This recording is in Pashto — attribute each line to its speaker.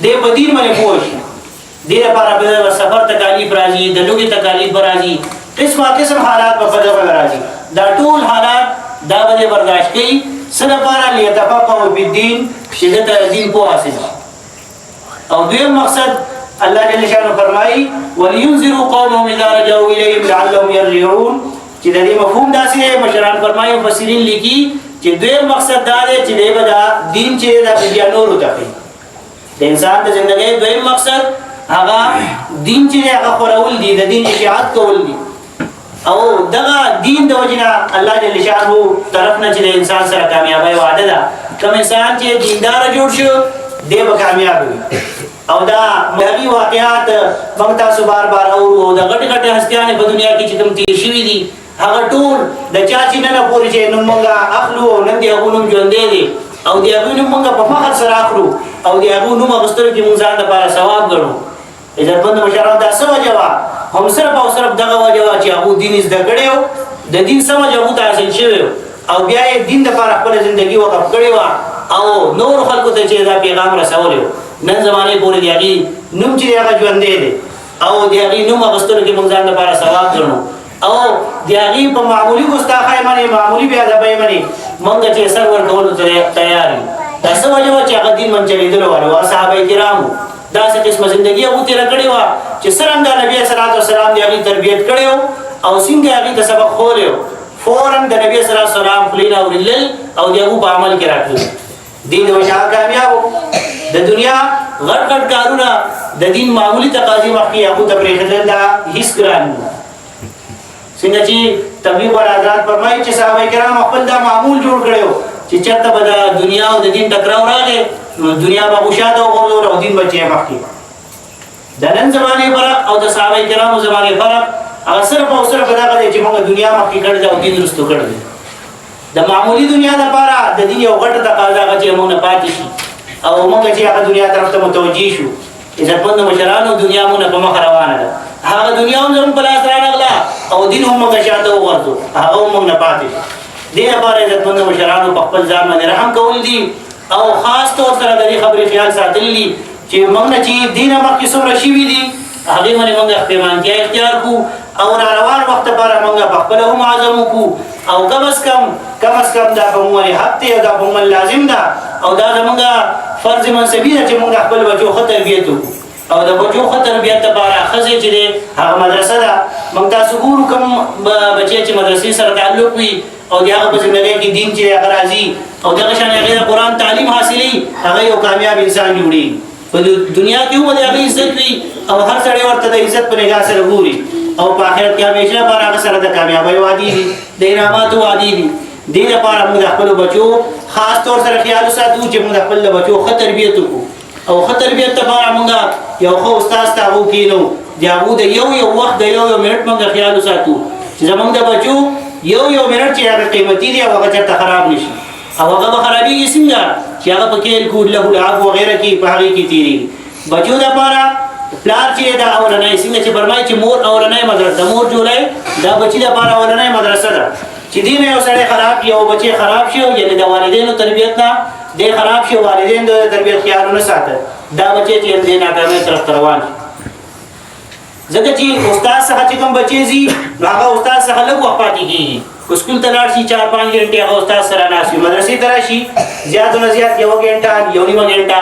Speaker 1: دې په دین باندې پوه شي. دې لپاره به سفر تکالیف راځي، د لوږې تکالیف به راځي، قسمه قسم حالات به په دغه راځي. دا ټول حالات دا به برداشت کوي. څه لپاره؟ لیتفقهوا فی الدین، چې دې ته دین پوه حاصل شي. او دویم مقصد الله جل شانه فرمایي ولینذروا قومهم اذا رجعوا الیهم لعلهم یرجعون، چې د دې مفهوم داسې مشران فرمایي او مفسرین لیکي چې دویم مقصد دا دی چې دې به دا دین چې دا بیا نور وته د انسان د ژوندۍ دویم مقصد هغه دین چې هغه خورول دي، د دین اشاعت کول دي. او دغه دین د وجنه الله جل شانه طرف نه چې انسان سره کامیابی وعده ده. کوم انسان چې دیندار جوړ شو دی به کامیاب وي. او دا مهمي واقعات موږ تاسو بار بار اورو. د غټ غټ هستیانې په دنیا کې چې کوم تیر شوي دي هغه ټول د چا چې نن پورې چې نوم موږ اخلو او نن دی هغه نوم ژوندی دی او د هغوی نوم موږ په فخر سره اخلو او د هغوی نوم اخیستلو کې موږ ځان لپاره ثواب ګڼو. عزتمند مشران دا څه وجه وه؟ هم صرف او صرف دغه وجه وه چې هغو دین زده کړی و، د دین څه وجه هغو ته حاصل شوی او بیا یې دین دپاره خپله زندګي وقف کړې وه او نورو خلکو ته چې دا پیغام رسولی و. نن زمانې پورې د هغې نوم چې دی هغه ژوندی دی او د هغې نوم اخیستلو کې موږ ځان لپاره ثواب ګڼو او د هغې په معمولي ګستاخۍ باندې معمولي بېادبۍ باندې موږ چې سر ورکولو ته تیار یو. دا څه وجه وه چې هغه دین منچلېدلو والا وه. صحابه کرامو داسې قسمه زندګي هغو تېره کړې وه چې څرنګه نبي صلات وسلام د هغې تربیت کړی و او څنګه هغې ته سبق ښوولی و، فوراً د نبي صلات وسلام خولې نه اورېدل او د هغو په عمل کې راتلل. دین د وجه هغه کامیاب و. د دنیا غټ غټ کارونه د دین معمولي تقاضي مخکې هغو ته پرېښودل دا هېڅ ګران دي. څنګه چې تبلیغ والا حضرات فرمایي چې صحابه کرام خپل دا معمول جوړ کړی و چې چېرته به د دنیا او د دین ټکراو راغی نو دنیا به غوشاته وغورځول او دین به چې مخکې. د نن زمانې فرق او د صحابه کرامو زمانې فرق هغه صرف او صرف دغه دی چې موږ دنیا مخکې کړې ده او دین وروستو کړی دی. د معمولي دنیا لپاره د دین یو غټه تقاضا هغه چې موږ نه پاتې شي او موږ چې هغه دنیا طرف ته متوجه شو. عزتمند مشرانو دنیا مونږ په مخ روانه ده، هغه دنیا هم زموږ په لاس رانغله او دین هم موږ شاته وغورځو، هغه هم موږ نه پاتې شو. دې لپاره عزتمند مشرانو په خپل ځان باندې رحم کول دي او خاص طور سره د دې خبرې خیال ساتل دي چې موږ نه چې دین مخکې څومره شوي دي هغې باندې موږ پیمانتیا اختیار کړو او راروان وخت لپاره موږ په خپله هم عزم وکړو او کم از کم دا په موږ باندې حق دی، دا په موږ لازم ده او دا زموږ فرض منصبي ده چې موږ خپل بچو ښه تربیت وکړو. او د بچو ښه تربیت لپاره ښځې چې دی هغه مدرسه ده. موږ تاسو ګورو کوم بچی چې مدرسې سره تعلق وي او د هغه په زندګۍ کې دین چې هغه راځي او دغه شان هغې د قرآن تعلیم حاصلوي هغه یو کامیاب انسان جوړېږي. په دنیا کې هم د هغې عزت وي او هر سړی ورته د عزت په نګاه سره ګوري او په آخرت کې همیشه لپاره هغه سره د کامیابۍ وعدې دي، د انعاماتو وعدې دي. دې لپاره موږ د خپلو بچو خاص طور سره خیال وساتو چې موږ د خپل بچو ښه تربیت وکړو او ښه تربیت لپاره موږ یو ښه استاد ته هغو کښېنو د هغو د یو وخت د یو منټ موږ خیال وساتو چې زموږ د بچو یو منټ چې هغه قیمتي دی او هغه چېرته خراب نه شي او هغه به خرابېږي څنګه چې هغه په کیل کود لهو لعب وغیره کې په هغې کې تېرېږي. بچو دپاره پلار چې دا اولنی څنګه چې فرمایي چې مور اولنی مدرسه د مور جوړی دا بچي دپاره اولنی مدرسه ده چې دې نه یو سړی خراب شي او بچی خراب شي یعنې د والدینو تربیت نه دی خراب شي والدین د تربیت خیال ونه ساته دا بچی چې د ناکامۍ طرف ته روان شي. ځکه چې استاد څخه چې کوم بچی ځي نو هغه استاد څخه لږ وخت پاتې کېږي. سکول ته لاړ شي 4-5 ګنټې هغه استاد سره ناست وي، مدرسې ته راشي زیات نه زیات 1 ګنټه 1 نیمه ګنټه